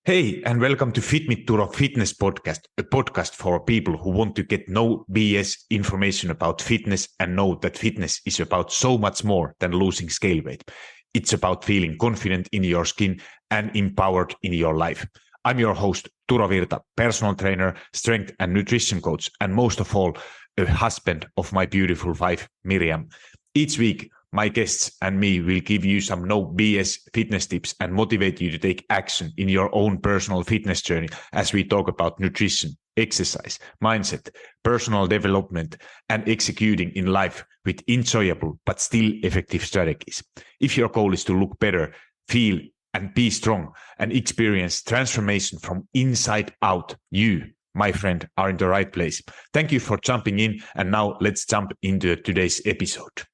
Hey, and welcome to Turo Fitness Podcast, a podcast for people who want to get no BS information about fitness and know that fitness is about so much more than losing scale weight. It's about feeling confident in your skin and empowered in your life. I'm your host, Turo Virta, personal trainer, strength and nutrition coach, and most of all, a husband of my beautiful wife, Miriam. Each week, my guests and me will give you some no BS fitness tips and motivate you to take action in your own personal fitness journey as we talk about nutrition, exercise, mindset, personal development, and executing in life with enjoyable but still effective strategies. If your goal is to look better, feel and be strong and experience transformation from inside out, you, my friend, are in the right place. Thank you for jumping in, and now let's jump into today's episode.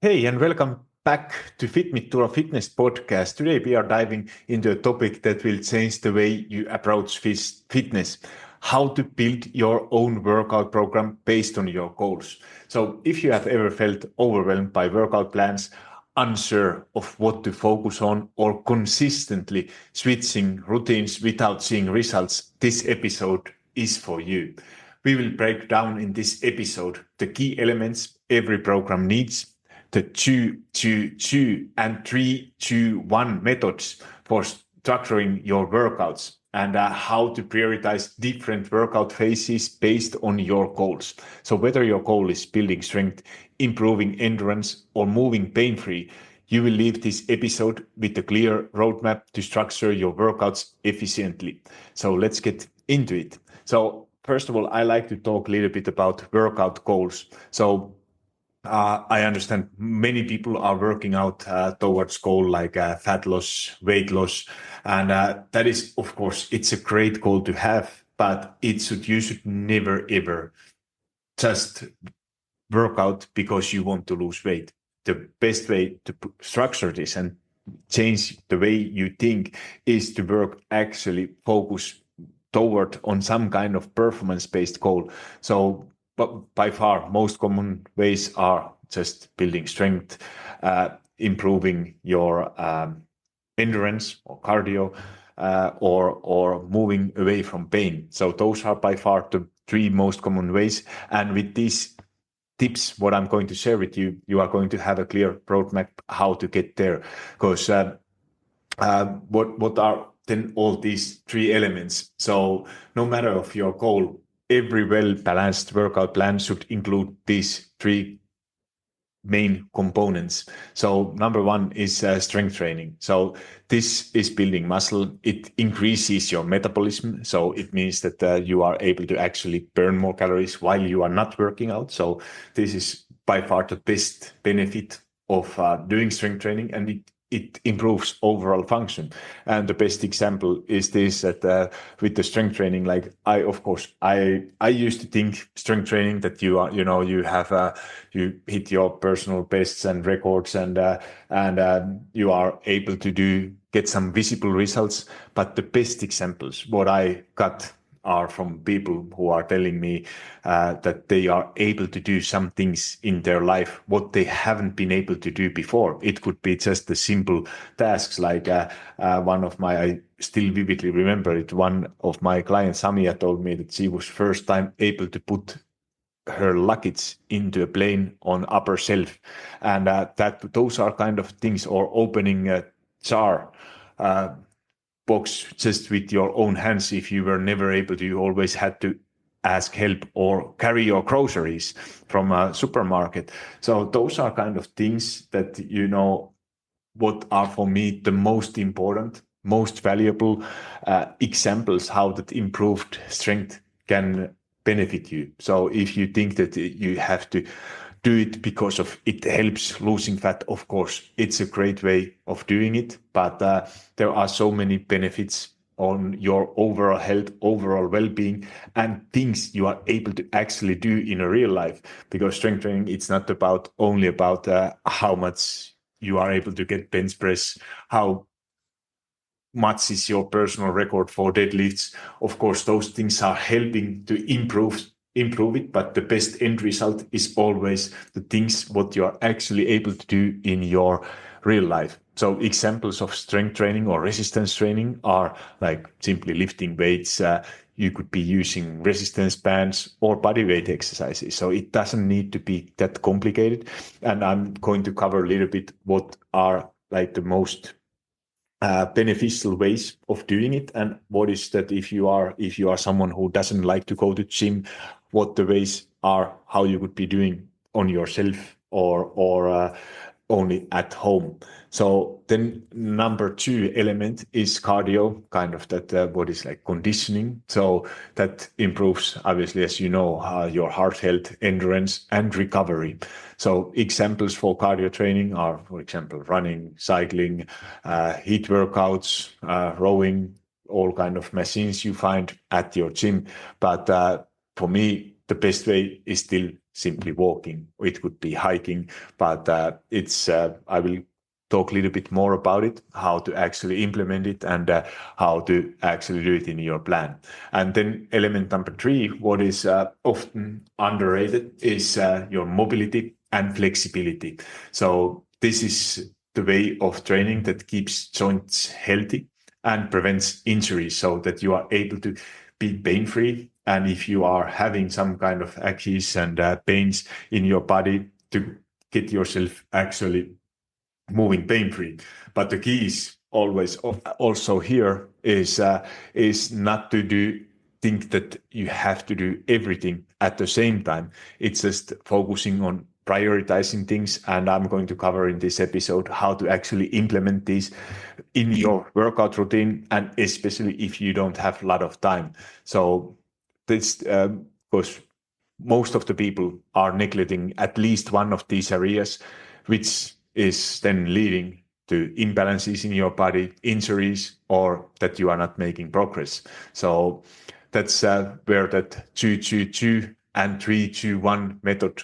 Hey, and welcome back to Turo Fitness Podcast. Today we are diving into a topic that will change the way you approach fitness, how to build your own workout program based on your goals. So if you have ever felt overwhelmed by workout plans, unsure of what to focus on, or consistently switching routines without seeing results, this episode is for you. We will break down in this episode the key elements every program needs, the 2-2-2 and 3-2-1 methods for structuring your workouts, and how to prioritize different workout phases based on your goals. So whether your goal is building strength, improving endurance, or moving pain-free, you will leave this episode with a clear roadmap to structure your workouts efficiently. So let's get into it. So first of all, I like to talk a little bit about workout goals. So I understand many people are working out towards goal like fat loss, weight loss, and that is, of course, it's a great goal to have, but you should never ever just work out because you want to lose weight. The best way to structure this and change the way you think is to work actually focus toward on some kind of performance-based goal. So but by far, most common ways are just building strength, improving your endurance or cardio, or moving away from pain. So those are by far the three most common ways. And with these tips, what I'm going to share with you, you are going to have a clear roadmap how to get there. Because what are then all these three elements? So no matter of your goal, every well-balanced workout plan should include these three main components. So number one is strength training. So this is building muscle. It increases your metabolism. So it means that you are able to actually burn more calories while you are not working out. So this is by far the best benefit of doing strength training, and it improves overall function. And the best example is this, that with the strength training, like I used to think strength training that you hit your personal bests and records, and you are able to get some visible results. But the best examples, what I got, are from people who are telling me that they are able to do some things in their life what they haven't been able to do before. It could be just the simple tasks like I still vividly remember it. One of my clients, Samia, told me that she was first time able to put her luggage into a plane on upper shelf, and those are kind of things, or opening a jar box just with your own hands. If you were never able to, you always had to ask help or carry your groceries from a supermarket. So those are kind of things that, what are for me the most important, most valuable examples how that improved strength can benefit you. So if you think that you have to do it because of it helps losing fat, of course, it's a great way of doing it. But there are so many benefits on your overall health, overall well-being, and things you are able to actually do in a real life. Because strength training, it's not only about how much you are able to get bench press, how much is your personal record for deadlifts. Of course, those things are helping to improve improve it, but the best end result is always the things what you are actually able to do in your real life. So examples of strength training or resistance training are like simply lifting weights. You could be using resistance bands or body weight exercises. So it doesn't need to be that complicated. And I'm going to cover a little bit what are like the most beneficial ways of doing it, and what is that if you are someone who doesn't like to go to gym, what the ways are how you could be doing on yourself or only at home. So then number two element is cardio, kind of that what is like conditioning. So that improves, obviously, as you know, your heart health, endurance, and recovery. So examples for cardio training are, for example, running, cycling, heat workouts, rowing, all kind of machines you find at your gym. But for me, the best way is still simply walking. It could be hiking, but I will talk a little bit more about it, how to actually implement it, and how to actually do it in your plan. And then element number three, what is often underrated, is your mobility and flexibility. So this is the way of training that keeps joints healthy and prevents injuries, so that you are able to be pain-free. And if you are having some kind of aches and pains in your body, to get yourself actually moving pain-free. But the key is always also here is not to think that you have to do everything at the same time. It's just focusing on prioritizing things, and I'm going to cover in this episode how to actually implement these in your workout routine, and especially if you don't have a lot of time. So this, because most of the people are neglecting at least one of these areas, which is then leading to imbalances in your body, injuries, or that you are not making progress. So that's where that 2-2-2 and 3-2-1 method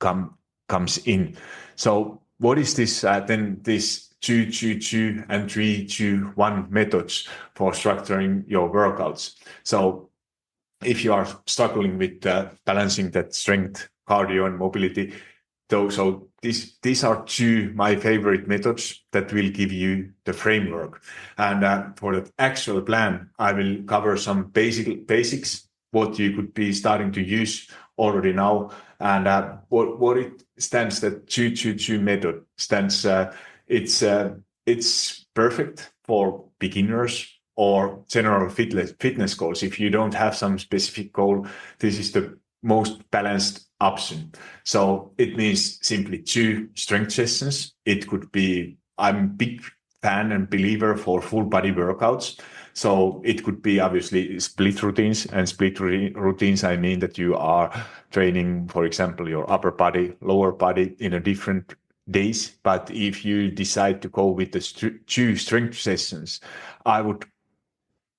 comes in. So what is this then this 2-2-2 and 3-2-1 methods for structuring your workouts? So if you are struggling with balancing that strength, cardio, and mobility, so these are two my favorite methods that will give you the framework. And for the actual plan, I will cover some basics, what you could be starting to use already now, and what it stands. That 2-2-2 method stands. It's perfect for beginners or general fitness goals. If you don't have some specific goal, this is the most balanced option. So it means simply 2 strength sessions. It could be, I'm a big fan and believer for full body workouts. So it could be obviously split routines, and split routines, I mean that you are training, for example, your upper body, lower body in a different days. But if you decide to go with the 2 strength sessions, I would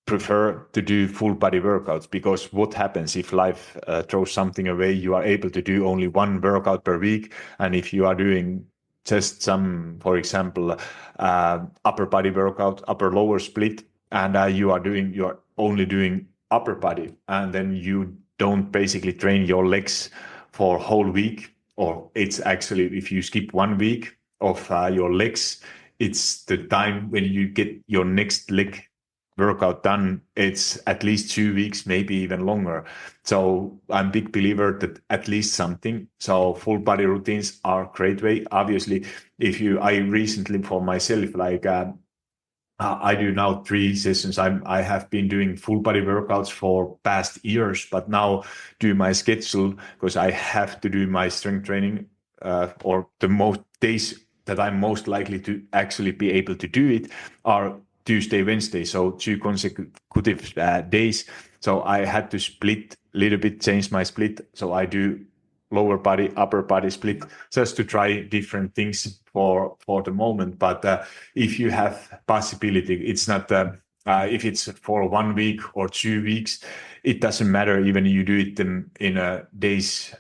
prefer to do full body workouts, because what happens if life throws something away? You are able to do only 1 workout per week. And if you are doing just some, for example, upper body workout, upper lower split, and you're only doing upper body, and then you don't basically train your legs for a whole week, or it's actually, if you skip 1 week of your legs, it's the time when you get your next leg workout done, it's at least 2 weeks, maybe even longer. So I'm a big believer that at least something. So full body routines are a great way. Obviously, I recently for myself, like I do now 3 sessions. I have been doing full body workouts for past years, but now do my schedule, because I have to do my strength training or the most days that I'm most likely to actually be able to do it are Tuesday, Wednesday, so 2 consecutive days. So I had to split a little bit, change my split. So I do lower body, upper body split, just to try different things for the moment. But if you have possibility, it's not if it's for 1 week or 2 weeks, it doesn't matter. Even you do it in a days,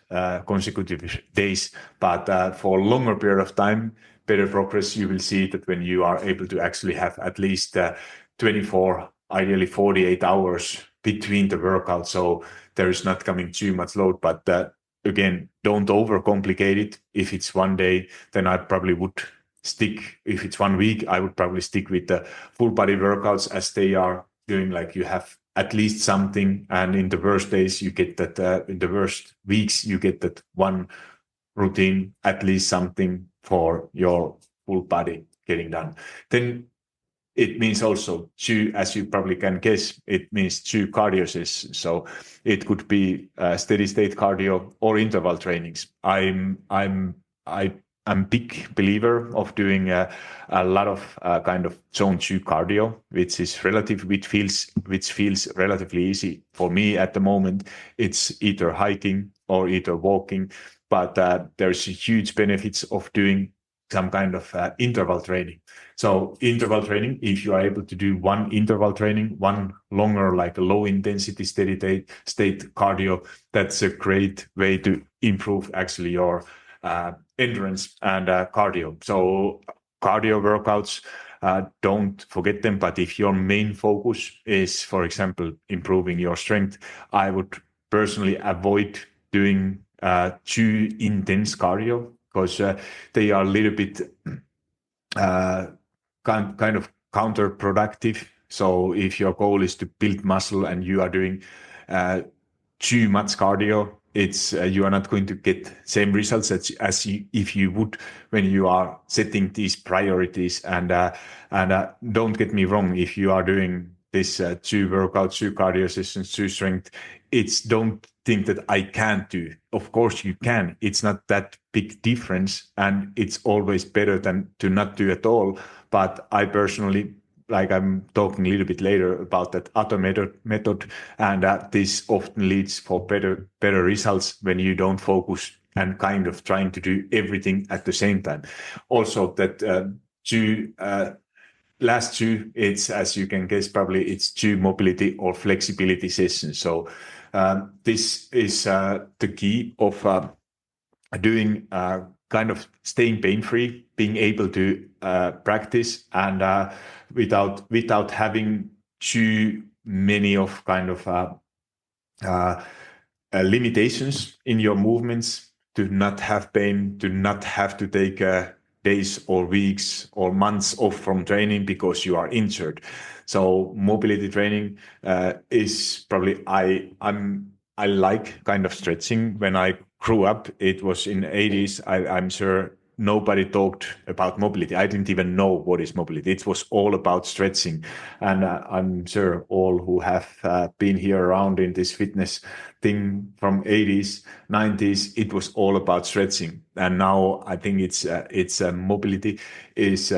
consecutive days, but for a longer period of time, better progress you will see that when you are able to actually have at least 24, ideally 48 hours between the workouts, so there is not coming too much load. But again, don't overcomplicate it. If it's one day, then I probably would stick. If it's 1 week, I would probably stick with the full body workouts as they are doing. Like you have at least something, and in the worst days you get that. In the worst weeks you get that one routine, at least something for your full body getting done. Then it means also two, as you probably can guess, it means two cardio sessions. So it could be steady state cardio or interval trainings. I'm big believer of doing a lot of kind of zone 2 cardio, which is which feels relatively easy for me at the moment. It's either hiking or either walking, but there's huge benefits of doing some kind of interval training. So interval training, if you are able to do one interval training, one longer, like a low intensity steady state cardio, that's a great way to improve actually your endurance and cardio. So cardio workouts, don't forget them. But if your main focus is, for example, improving your strength, I would personally avoid doing too intense cardio, because they are a little bit kind of counterproductive. So if your goal is to build muscle and you are doing too much cardio, it's you are not going to get same results as if you would when you are setting these priorities. And don't get me wrong, if you are doing this 2 workouts, 2 cardio sessions, 2 strength, it's don't think that I can't do. Of course you can. It's not that big difference, and it's always better than to not do at all. But I personally, like I'm talking a little bit later about that other method, and this often leads for better results when you don't focus and kind of trying to do everything at the same time. Also, that last 2, it's, as you can guess, probably it's 2 mobility or flexibility sessions. So this is the key of doing kind of staying pain-free, being able to practice, and without having too many of kind of limitations in your movements, to not have pain, to not have to take days or weeks or months off from training because you are injured. So mobility training is probably I like kind of stretching. When I grew up, it was in the 80s. I'm sure nobody talked about mobility. I didn't even know what is mobility. It was all about stretching. And I'm sure all who have been here around in this fitness thing from 80s, 90s, it was all about stretching. And now I think it's mobility is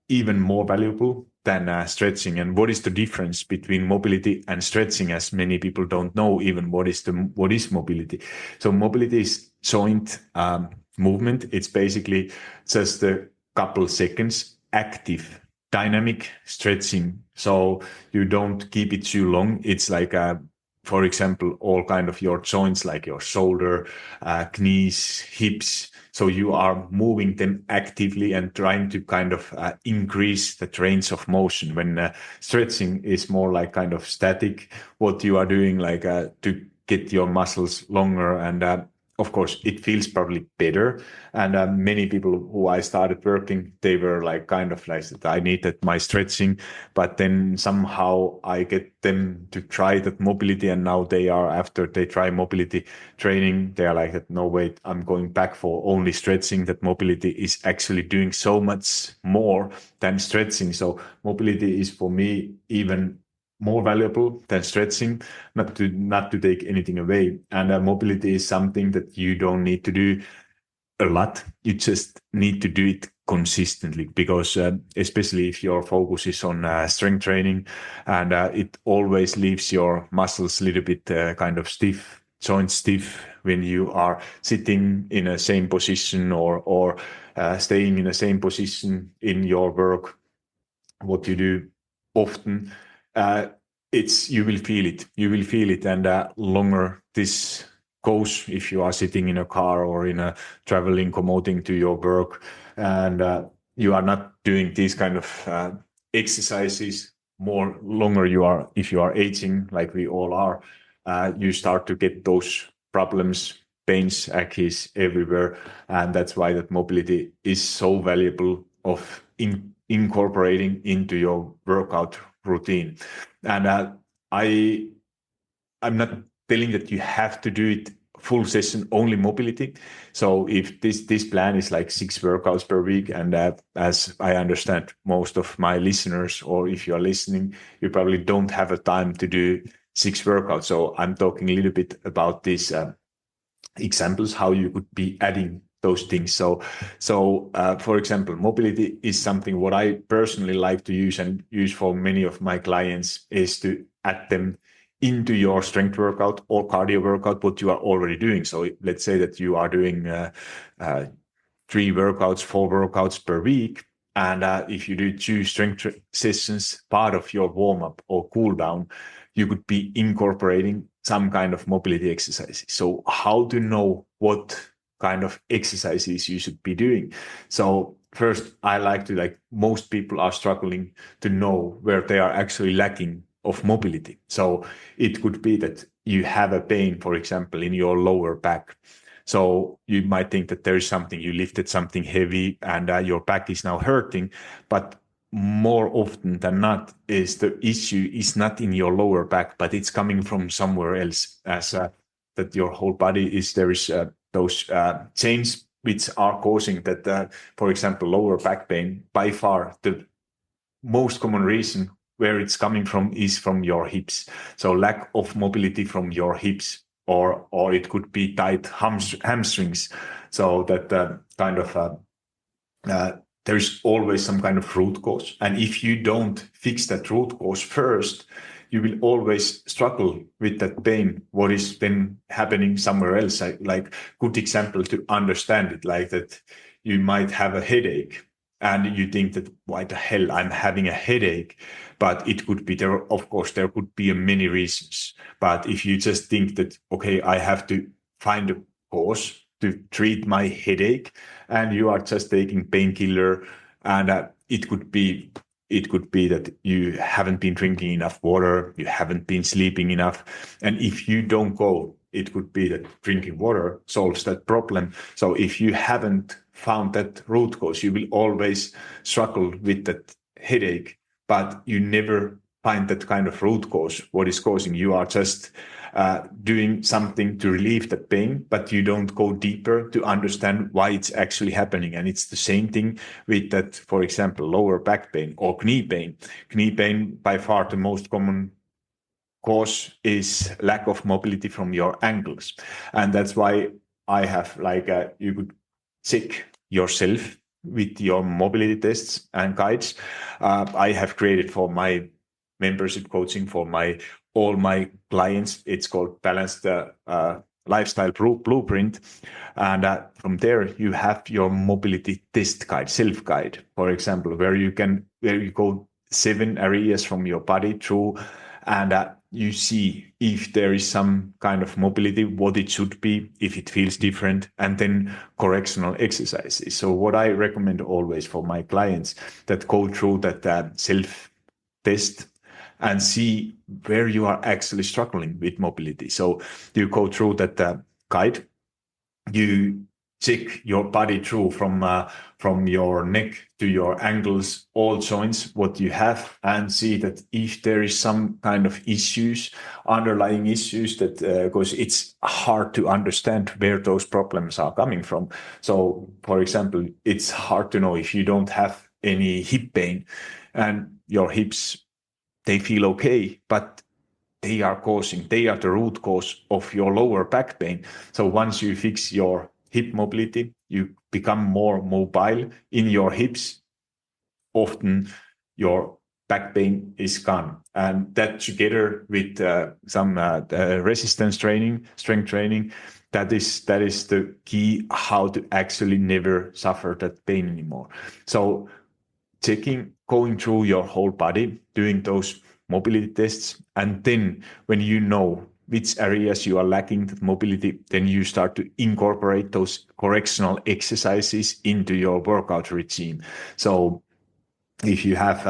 even more valuable than stretching. And what is the difference between mobility and stretching, as many people don't know even what is mobility. So mobility is joint movement. It's basically just a couple seconds active dynamic stretching. So you don't keep it too long. It's like for example, all kind of your joints, like your shoulder, knees, hips. So you are moving them actively and trying to kind of increase the range of motion. When stretching is more like kind of static, what you are doing, like to get your muscles longer. And of course, it feels probably better. And many people who I started working, they were like kind of like that I needed my stretching, but then somehow I get them to try that mobility. And now they are, after they try mobility training, they are like, no, wait, I'm going back for only stretching. That mobility is actually doing so much more than stretching. So mobility is for me even more valuable than stretching, not to take anything away. And mobility is something that you don't need to do a lot. You just need to do it consistently, because especially if your focus is on strength training, and it always leaves your muscles a little bit kind of stiff, joint stiff, when you are sitting in a same position or staying in the same position in your work, what you do often. You will feel it. And longer this goes, if you are sitting in a car or in a traveling, commuting to your work, and you are not doing these kind of exercises more longer you are, if you are aging, like we all are, you start to get those problems, pains, aches everywhere. And that's why that mobility is so valuable of incorporating into your workout routine. And I'm not telling that you have to do it full session only mobility. So if this plan is like 6 workouts per week, and as I understand most of my listeners, or if you are listening, you probably don't have a time to do 6 workouts. So I'm talking a little bit about these examples how you could be adding those things. So for example, mobility is something what I personally like to use and use for many of my clients is to add them into your strength workout or cardio workout, what you are already doing. So let's say that you are doing 3 workouts, 4 workouts per week. And if you do 2 strength sessions, part of your warm up or cool down, you could be incorporating some kind of mobility exercises. So how to know what kind of exercises you should be doing? So first, I like to, like most people are struggling to know where they are actually lacking of mobility. So it could be that you have a pain, for example, in your lower back. So you might think that there is something, you lifted something heavy and your back is now hurting, but more often than not is the issue is not in your lower back, but it's coming from somewhere else, as that your whole body is, there is those chains which are causing that, for example, lower back pain. By far the most common reason where it's coming from is from your hips. So lack of mobility from your hips, or it could be tight hamstrings. So that kind of there's always some kind of root cause. And if you don't fix that root cause first, you will always struggle with that pain, what is then happening somewhere else. Like good example to understand it, like that you might have a headache and you think that why the hell I'm having a headache, but it could be there. Of course, there could be many reasons, but if you just think that, okay, I have to find a cause to treat my headache, and you are just taking painkiller, and it could be that you haven't been drinking enough water, you haven't been sleeping enough, and if you don't go, it could be that drinking water solves that problem. So if you haven't found that root cause, you will always struggle with that headache, but you never find that kind of root cause, what is causing. You are just doing something to relieve the pain, but you don't go deeper to understand why it's actually happening. And it's the same thing with that, for example, lower back pain or knee pain. Knee pain, by far the most common cause is lack of mobility from your ankles. And that's why I have you could check yourself with your mobility tests and guides. I have created for my membership coaching for all my clients. It's called Balanced Lifestyle Blueprint. And from there, you have your mobility test guide, self guide, for example, where you go 7 areas from your body through, and you see if there is some kind of mobility, what it should be, if it feels different, and then correctional exercises. So what I recommend always for my clients that go through that self test and see where you are actually struggling with mobility. So you go through that guide, you check your body through from your neck to your ankles, all joints, what you have, and see that if there is some kind of issues, underlying issues, that because it's hard to understand where those problems are coming from. So, for example, it's hard to know if you don't have any hip pain and your hips, they feel okay, but they are the root cause of your lower back pain. So once you fix your hip mobility, you become more mobile in your hips. Often your back pain is gone. And that together with some resistance training, strength training, that is the key how to actually never suffer that pain anymore. So going through your whole body, doing those mobility tests, and then when you know which areas you are lacking that mobility, then you start to incorporate those correctional exercises into your workout regime. So if you have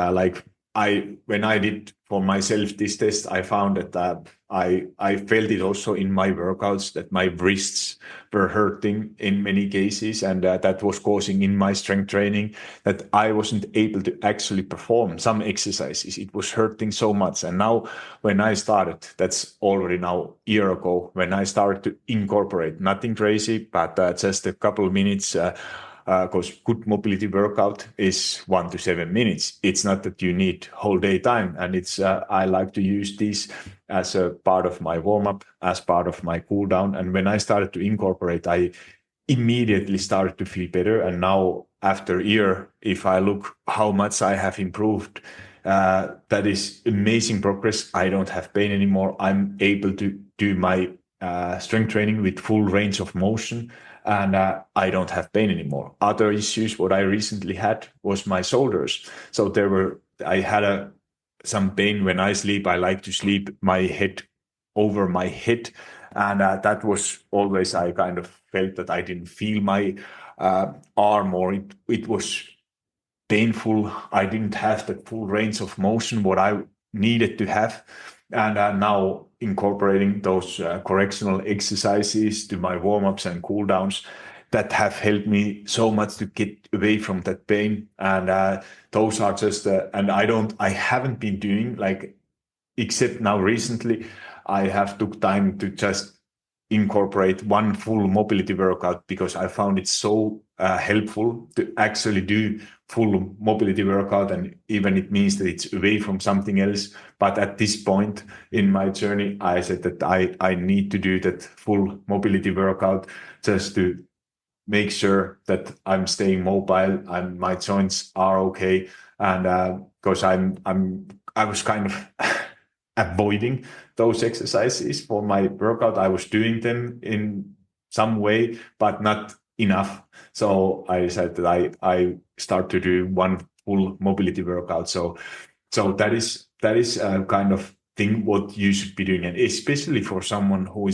I when I did for myself this test, I found that I felt it also in my workouts that my wrists were hurting in many cases, and that was causing in my strength training that I wasn't able to actually perform some exercises. It was hurting so much, and now when I started, that's already now a year ago, when I started to incorporate nothing crazy, but just a couple of minutes. Because good mobility workout is 1 to 7 minutes. It's not that you need whole day time, and it's I like to use this as a part of my warm up, as part of my cool down. And when I started to incorporate, I immediately started to feel better. And now, after a year, if I look how much I have improved, that is amazing progress. I don't have pain anymore. I'm able to do my strength training with full range of motion, and I don't have pain anymore. Other issues what I recently had was my shoulders. So I had some pain when I sleep. I like to sleep my head over my head, and that was always I kind of felt that I didn't feel my arm, or it was painful. I didn't have the full range of motion what I needed to have. And now incorporating those correctional exercises to my warm-ups and cool downs that have helped me so much to get away from that pain. And those are just, and I haven't been doing like, except now recently, I have took time to just incorporate one full mobility workout because I found it so helpful to actually do full mobility workout, and even it means that it's away from something else. But at this point in my journey, I said that I need to do that full mobility workout just to make sure that I'm staying mobile and my joints are okay. And because I was kind of avoiding those exercises for my workout. I was doing them in some way, but not enough. So I decided that I start to do one full mobility workout. So that is a kind of thing what you should be doing, and especially for someone who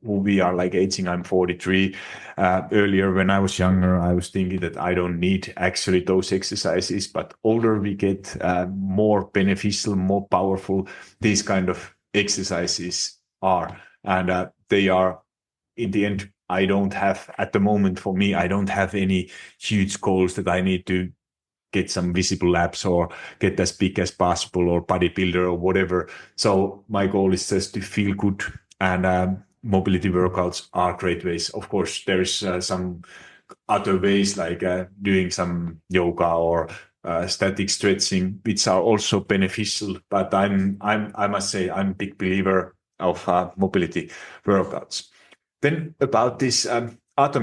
we are like aging. I'm 43. Earlier, when I was younger, I was thinking that I don't need actually those exercises. But older we get, more beneficial, more powerful these kind of exercises are, and they are in the end. I don't have at the moment for me. I don't have any huge goals that I need to get some visible abs or get as big as possible or bodybuilder or whatever. So my goal is just to feel good, and mobility workouts are great ways. Of course, there's some other ways like doing some yoga or static stretching, which are also beneficial. But I must say I'm a big believer of mobility workouts. Then about this other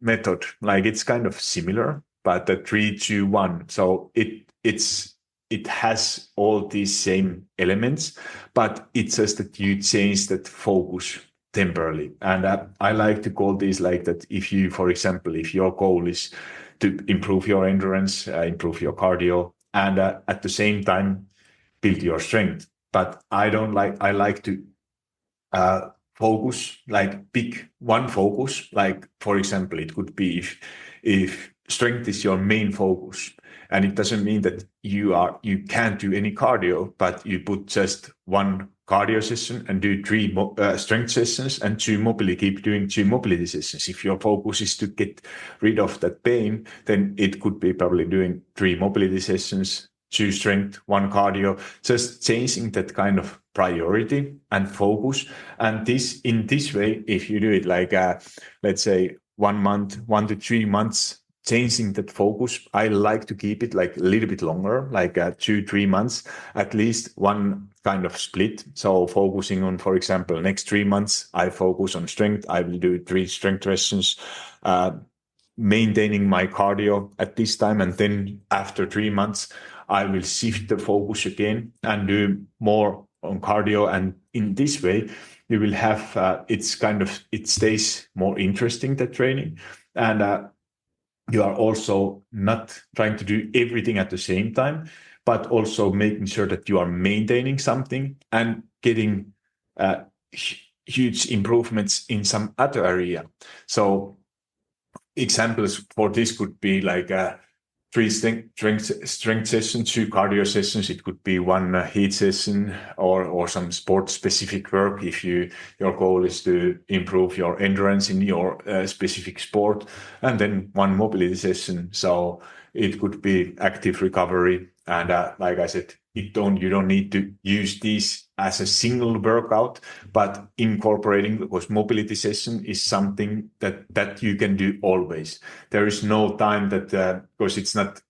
method, like it's kind of similar, but the 3-2-1. So it has all these same elements, but it's just that you change that focus temporarily. And I like to call these like that. If you, for example, if your goal is to improve your endurance, improve your cardio, and at the same time build your strength. But I like to focus, like pick one focus. Like for example, it could be if strength is your main focus, and it doesn't mean that you can't do any cardio, but you put just one cardio session and do three strength sessions and keep doing two mobility sessions. If your focus is to get rid of that pain, then it could be probably doing three mobility sessions, two strength, one cardio, just changing that kind of priority and focus. And in this way, if you do it like, let's say 1 month, 1 to 3 months, changing that focus, I like to keep it like a little bit longer, like 2-3 months, at least one kind of split. So focusing on, for example, next 3 months, I focus on strength. I will do 3 strength sessions, maintaining my cardio at this time. And then after 3 months, I will shift the focus again and do more on cardio. And in this way, you will have, it stays more interesting, the training. And you are also not trying to do everything at the same time, but also making sure that you are maintaining something and getting huge improvements in some other area. So examples for this could be like three strength sessions, two cardio sessions. It could be one heat session or some sport specific work if your goal is to improve your endurance in your specific sport, and then one mobility session. So it could be active recovery, and like I said, you don't need to use these as a single workout, but incorporating, because mobility session is something that you can do always. There is no time that because it's not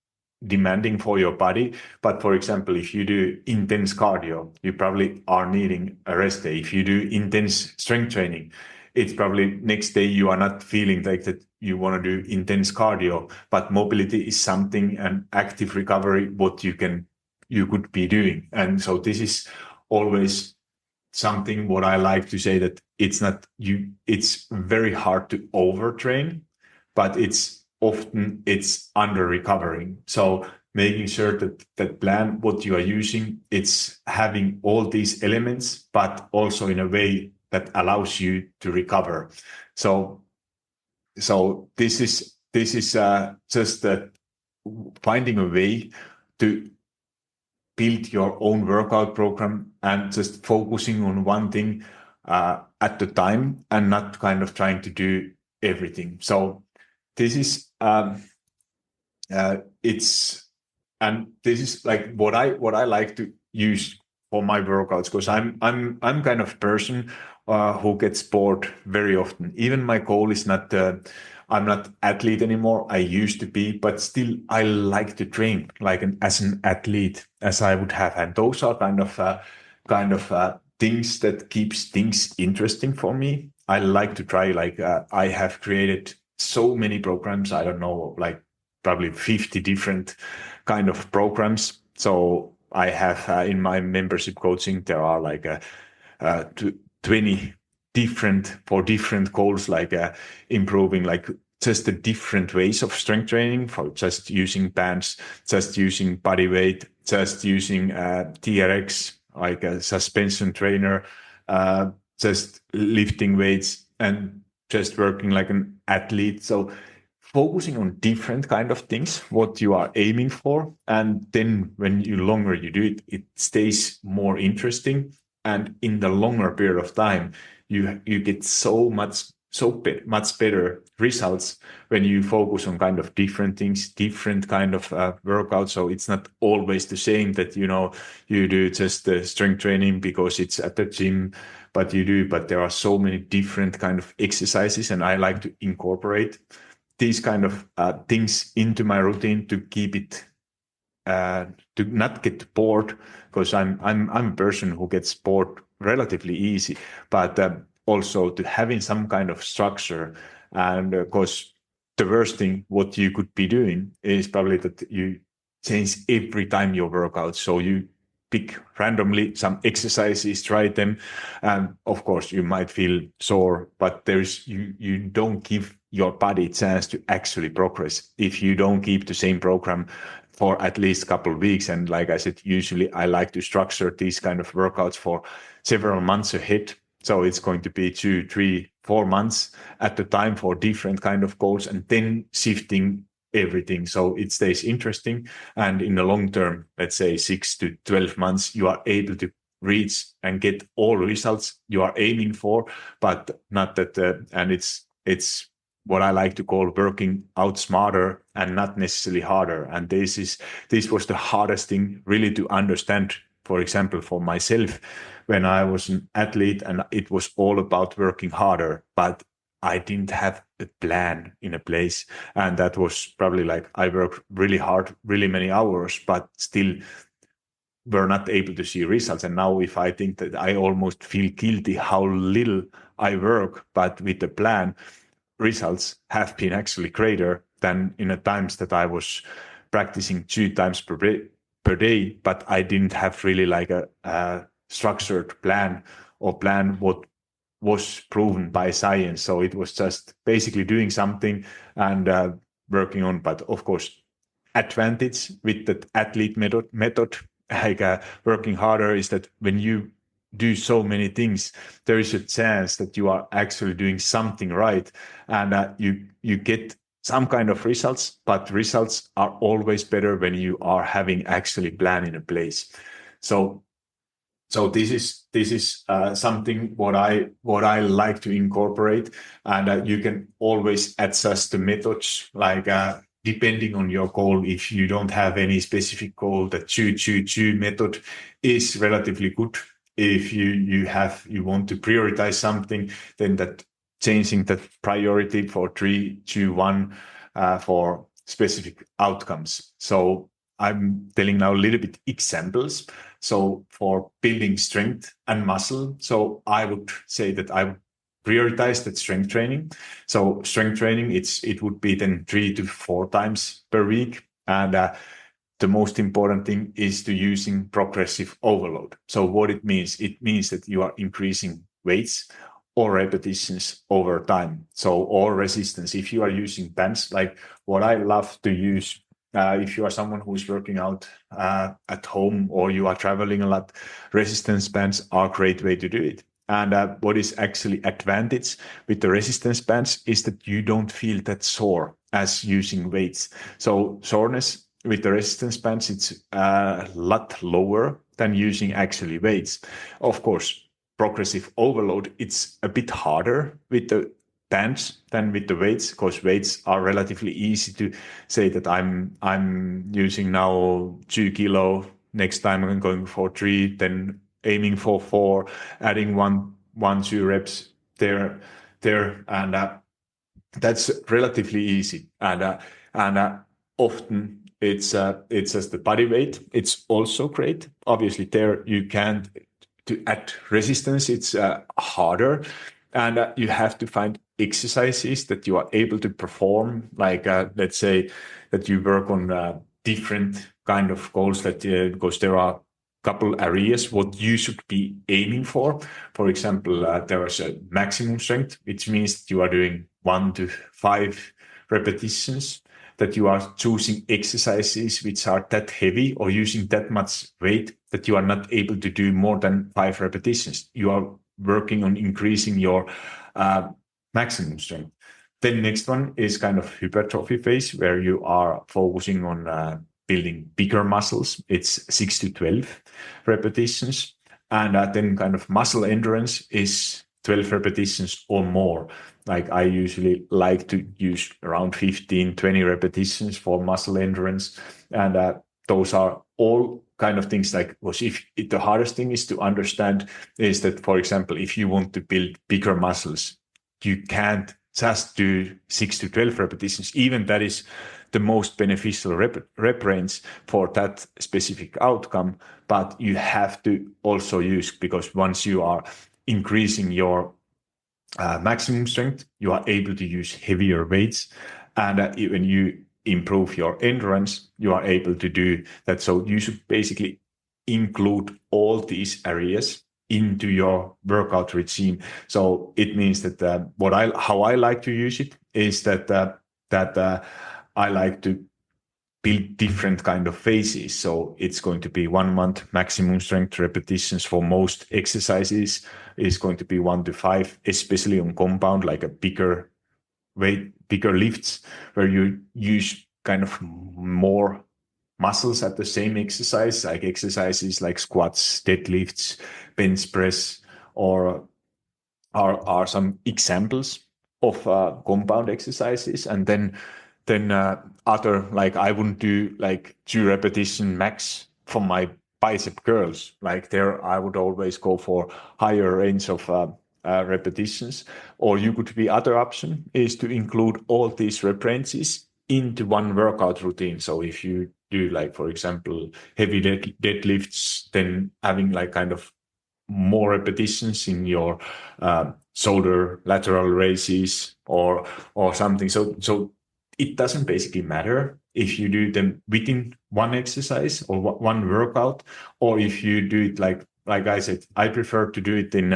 demanding for your body. But for example, if you do intense cardio, you probably are needing a rest day. If you do intense strength training, it's probably next day you are not feeling like that you want to do intense cardio. But mobility is something, and active recovery, what you could be doing. And so this is always something what I like to say, that it's very hard to overtrain, but it's under recovering. So making sure that plan what you are using, it's having all these elements, but also in a way that allows you to recover. So this is just finding a way to build your own workout program and just focusing on one thing at the time, and not kind of trying to do everything. So this is it's and this is like what I like to use for my workouts, because I'm kind of person who gets bored very often. Even my goal is not I'm not athlete anymore. I used to be, but still I like to train like as an athlete as I would have, and those are kind of things that keeps things interesting for me. I like to try. Like I have created so many programs. I don't know, like probably 50 different kind of programs. So I have in my membership coaching, there are like 20 different for different goals, like improving like just the different ways of strength training, for just using bands, just using body weight, just using TRX, like a suspension trainer, just lifting weights, and just working like an athlete. So focusing on different kind of things, what you are aiming for. And then when you longer you do it, it stays more interesting. And in the longer period of time, you get much better results when you focus on kind of different things, different kind of workouts. So it's not always the same that, you do just the strength training because it's at the gym, but there are so many different kind of exercises, and I like to incorporate these kind of things into my routine to keep it to not get bored, because I'm a person who gets bored relatively easy, but also to having some kind of structure. And of course, the worst thing what you could be doing is probably that you change every time you work out. So you pick randomly some exercises, try them, and of course you might feel sore, but you don't give your body a chance to actually progress if you don't keep the same program for at least a couple of weeks. And like I said, usually I like to structure these kind of workouts for several months ahead. So it's going to be 2, 3, 4 months at the time for different kind of goals, and then shifting everything so it stays interesting. And in the long term, let's say 6 to 12 months, you are able to reach and get all results you are aiming for, but not that, and it's what I like to call working out smarter and not necessarily harder. And this was the hardest thing really to understand, for example, for myself, when I was an athlete and it was all about working harder, but I didn't have a plan in a place. And that was probably like I worked really hard, really many hours, but still were not able to see results. And now if I think that, I almost feel guilty how little I work, but with the plan, results have been actually greater than in the times that I was practicing 2 times per day, but I didn't have really like a structured plan, or plan what was proven by science. So it was just basically doing something and working on. But of course, advantage with that athlete method, like working harder, is that when you do so many things, there is a chance that you are actually doing something right, and you get some kind of results, but results are always better when you are having actually plan in a place. So this is something what I like to incorporate, and you can always adjust the methods like depending on your goal. If you don't have any specific goal, the two method is relatively good. If you want to prioritize something, then that changing the priority for 3, 2, 1 for specific outcomes. So I'm telling now a little bit examples. So for building strength and muscle, so I would say that I prioritize that strength training. So strength training, it would be then 3 to 4 times per week. And the most important thing is to using progressive overload. So what it means that you are increasing weights or repetitions over time. So or resistance. If you are using bands, like what I love to use, if you are someone who is working out at home or you are traveling a lot, resistance bands are a great way to do it. And what is actually advantage with the resistance bands is that you don't feel that sore as using weights. So soreness with the resistance bands, it's a lot lower than using actually weights. Of course, progressive overload, it's a bit harder with the bands than with the weights, because weights are relatively easy to say that I'm using now 2 kilo. Next time I'm going for 3, then aiming for 4, adding 1, 2 reps there, and that's relatively easy. And often it's just the body weight. It's also great. Obviously, there you can't to add resistance. It's harder, and you have to find exercises that you are able to perform. Like let's say that you work on different kind of goals that because there are couple areas what you should be aiming for. For example, there is a maximum strength, which means that you are doing 1 to 5 repetitions, that you are choosing exercises which are that heavy or using that much weight that you are not able to do more than 5 repetitions. You are working on increasing your maximum strength. Then next one is kind of hypertrophy phase, where you are focusing on building bigger muscles. It's 6 to 12 repetitions. And then kind of muscle endurance is 12 repetitions or more. Like I usually like to use around 15, 20 repetitions for muscle endurance. And those are all kind of things like, was if the hardest thing is to understand is that, for example, if you want to build bigger muscles, you can't just do 6 to 12 repetitions. Even that is the most beneficial rep range for that specific outcome. But you have to also use, because once you are increasing your maximum strength, you are able to use heavier weights. And when you improve your endurance, you are able to do that. So you should basically include all these areas into your workout regime. So it means that how I like to use it is that I like to build different kind of phases. So it's going to be 1 month maximum strength repetitions for most exercises is going to be 1 to 5, especially on compound, like a bigger weight, bigger lifts, where you use kind of more muscles at the same exercise, like exercises like squats, deadlifts, bench press, or are some examples of compound exercises. And then other, like I wouldn't do like 2 repetition max for my bicep curls. Like there, I would always go for higher range of repetitions. Or you could be other option is to include all these rep ranges into one workout routine. So if you do like, for example, heavy deadlifts, then having like kind of more repetitions in your shoulder lateral raises or something. So it doesn't basically matter if you do them within one exercise or one workout, or if you do it like I said, I prefer to do it in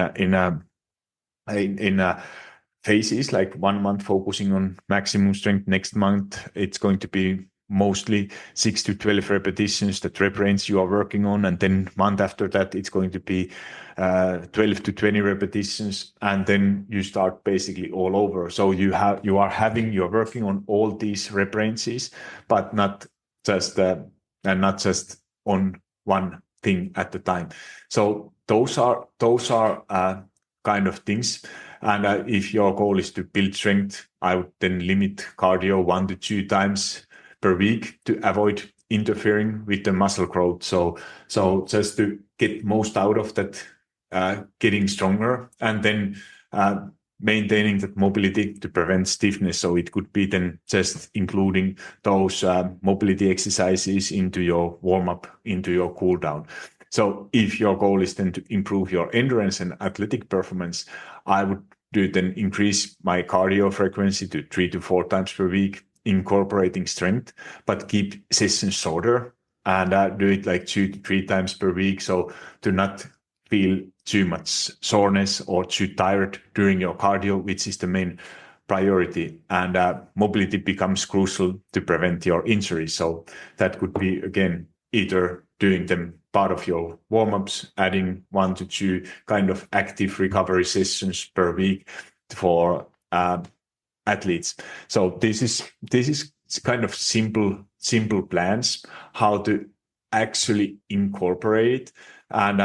phases, like 1 month focusing on maximum strength. Next month, it's going to be mostly 6 to 12 repetitions, the rep range you are working on. And then month after that, it's going to be 12 to 20 repetitions. And then you start basically all over. So you're working on all these rep ranges, but not just, and not just on one thing at the time. So those are kind of things. And if your goal is to build strength, I would then limit cardio 1 to 2 times per week to avoid interfering with the muscle growth. So just to get most out of that, getting stronger, and then maintaining that mobility to prevent stiffness. So it could be then just including those mobility exercises into your warm up, into your cool down. So if your goal is then to improve your endurance and athletic performance, I would do then increase my cardio frequency to 3 to 4 times per week, incorporating strength, but keep sessions shorter and do it like 2 to 3 times per week. So to not feel too much soreness or too tired during your cardio, which is the main priority. And mobility becomes crucial to prevent your injuries. So that could be, again, either doing them part of your warm-ups, adding 1 to 2 kind of active recovery sessions per week for athletes. So this is kind of simple plans how to actually incorporate, and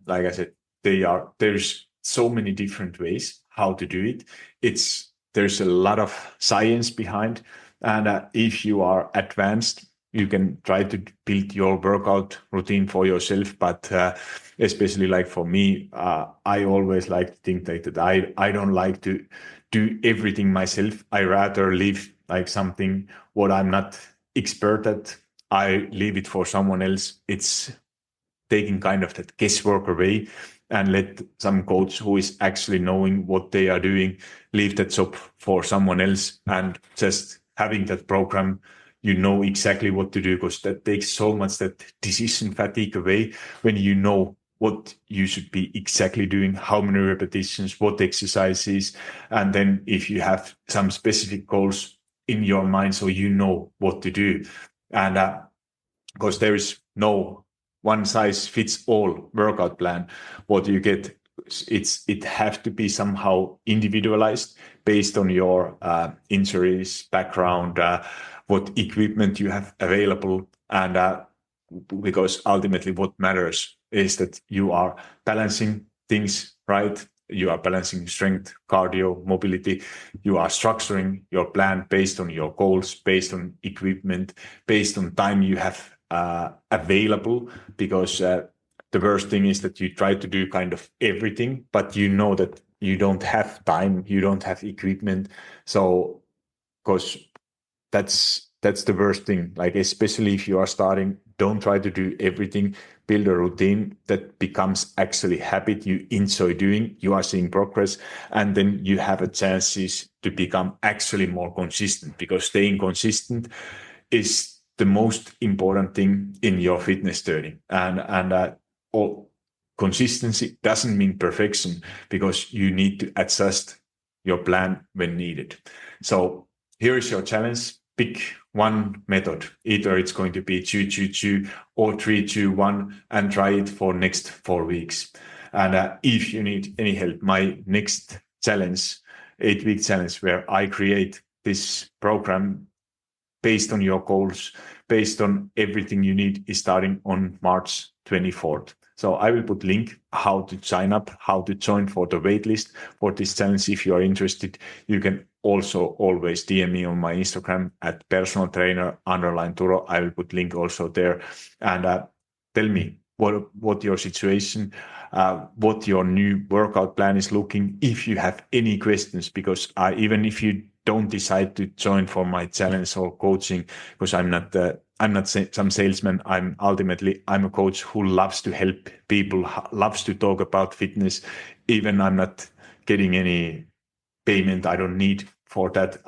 like I said, there's so many different ways how to do it. There's a lot of science behind, and if you are advanced, you can try to build your workout routine for yourself. But especially like for me, I always like to think like that. I don't like to do everything myself. I rather leave like something what I'm not expert at. I leave it for someone else. It's taking kind of that guesswork away and let some coach who is actually knowing what they are doing leave that job for someone else, and just having that program, you know exactly what to do, because that takes so much that decision fatigue away when you know what you should be exactly doing, how many repetitions, what exercises. And then if you have some specific goals in your mind, so you know what to do. And because there is no one size fits all workout plan, what you get, it has to be somehow individualized based on your injuries, background, what equipment you have available. And because ultimately what matters is that you are balancing things right. You are balancing strength, cardio, mobility. You are structuring your plan based on your goals, based on equipment, based on time you have available. Because the worst thing is that you try to do kind of everything, but you know that you don't have time, you don't have equipment. So, because that's the worst thing. Like, especially if you are starting, don't try to do everything. Build a routine that becomes actually habit you enjoy doing. You are seeing progress, and then you have a chances to become actually more consistent, because staying consistent is the most important thing in your fitness journey. And consistency doesn't mean perfection, because you need to adjust your plan when needed. So here is your challenge. Pick one method. Either it's going to be 2-2-2 or 3-2-1, and try it for next 4 weeks. And if you need any help, my next challenge, 8-week challenge, where I create this program based on your goals, based on everything you need, is starting on March 24th. So I will put link how to sign up, how to join for the waitlist for this challenge. If you are interested, you can also always DM me on my Instagram at personaltrainer_Turo. I will put link also there. And tell me what your situation, what your new workout plan is looking. If you have any questions, because even if you don't decide to join for my challenge or coaching, because I'm not some salesman. I'm a coach who loves to help people, loves to talk about fitness. Even I'm not getting any payment. I don't need for that.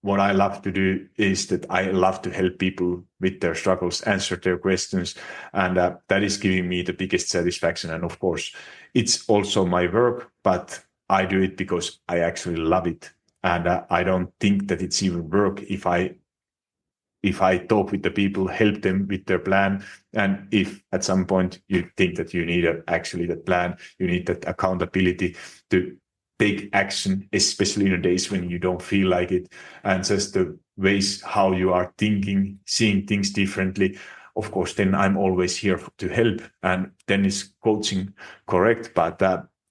What I love to do is that I love to help people with their struggles, answer their questions, and that is giving me the biggest satisfaction. And of course, it's also my work, but I do it because I actually love it. And I don't think that it's even work if I if I talk with the people, help them with their plan. And if at some point you think that you need actually that plan, you need that accountability to take action, especially in the days when you don't feel like it, and just the ways how you are thinking, seeing things differently. Of course, then I'm always here to help. And then is coaching correct, but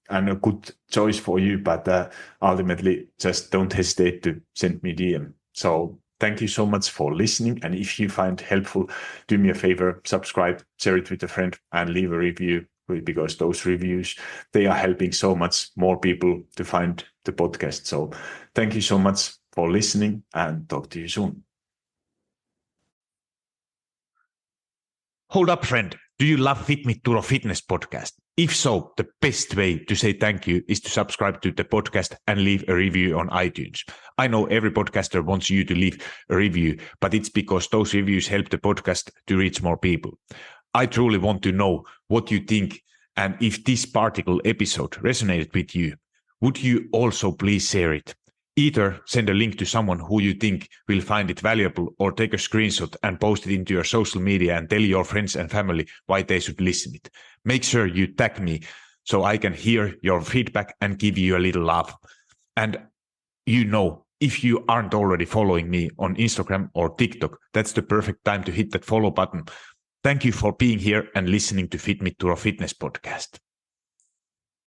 and a good choice for you. But ultimately, just don't hesitate to send me DM. So thank you so much for listening. And if you find helpful, do me a favor, subscribe, share it with a friend, and leave a review, because those reviews, they are helping so much more people to find the podcast. So thank you so much for listening, and talk to you soon. Hold up, friend. Do you love Fit Me Turo Fitness podcast? If so, the best way to say thank you is to subscribe to the podcast and leave a review on iTunes. I know every podcaster wants you to leave a review, but it's because those reviews help the podcast to reach more people. I truly want to know what you think, and if this particular episode resonated with you, would you also please share it? Either send a link to someone who you think will find it valuable, or take a screenshot and post it into your social media and tell your friends and family why they should listen it. Make sure you tag me so I can hear your feedback and give you a little love. And if you aren't already following me on Instagram or TikTok, that's the perfect time to hit that follow button. Thank you for being here and listening to Fit Me Turo Fitness podcast.